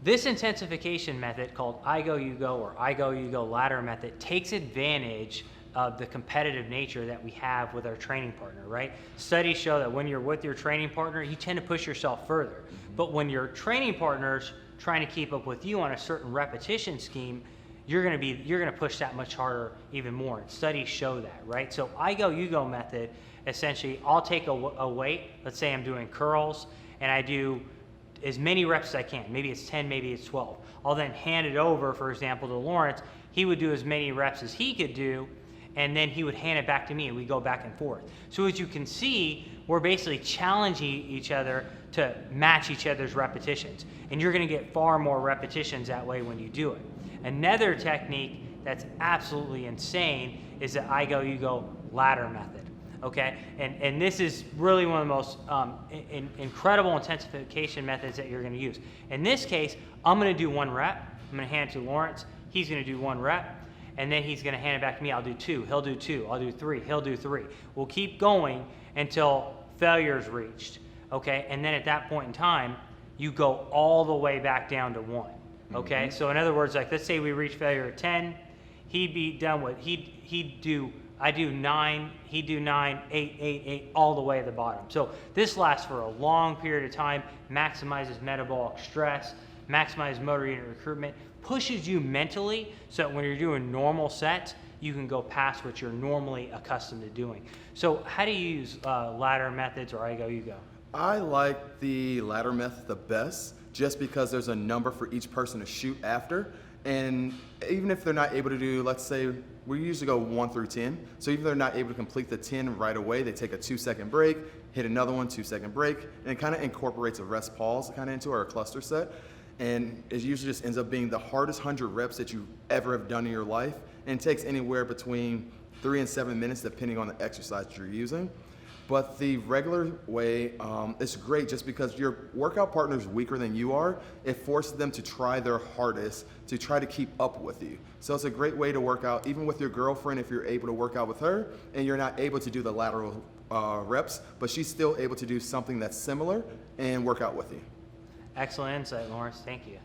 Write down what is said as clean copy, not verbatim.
This intensification method, called I go, you go, or I go, you go ladder method, takes advantage of the competitive nature that we have with our training partner, right? Studies show that when you're with your training partner, you tend to push yourself further. But when your training partner's trying to keep up with you on a certain repetition scheme, you're gonna push that much harder even more. And studies show that, right? So I go, you go method, essentially, I'll take a weight, let's say I'm doing curls, and I do as many reps as I can. Maybe it's 10, maybe it's 12. I'll then hand it over, for example, to Lawrence. He would do as many reps as he could do, and then he would hand it back to me, and we go back and forth. So as you can see, we're basically challenging each other to match each other's repetitions. And you're gonna get far more repetitions that way when you do it. Another technique that's absolutely insane is the I go, you go ladder method. Okay, and this is really one of the most incredible intensification methods that you're going to use. In this case, I'm going to do 1 rep. I'm going to hand it to Lawrence. He's going to do 1 rep, and then he's going to hand it back to me. I'll do 2. He'll do 2. I'll do 3. He'll do 3. We'll keep going until failure is reached. Okay, and then at that point in time, you go all the way back down to 1. Okay, so in other words, like let's say we reach failure at 10, he'd be done with I do 9, he'd do 9, 8, 8, 8, all the way at the bottom. So this lasts for a long period of time, maximizes metabolic stress, maximizes motor unit recruitment, pushes you mentally so that when you're doing normal sets, you can go past what you're normally accustomed to doing. So how do you use ladder methods, or I go, you go? I like the ladder method the best, just because there's a number for each person to shoot after. And even if they're not able to do, let's say, we usually go 1 through 10. So even if they're not able to complete the 10 right away, they take a 2-second break, hit another one, 2-second break, and it kind of incorporates a rest pause kind of into our cluster set. And it usually just ends up being the hardest 100 reps that you ever have done in your life. And it takes anywhere between 3 and 7 minutes depending on the exercise that you're using. But the regular way is great just because your workout partner is weaker than you are. It forces them to try their hardest to try to keep up with you. So it's a great way to work out, even with your girlfriend, if you're able to work out with her and you're not able to do the lateral reps, but she's still able to do something that's similar and work out with you. Excellent insight, Lawrence. Thank you.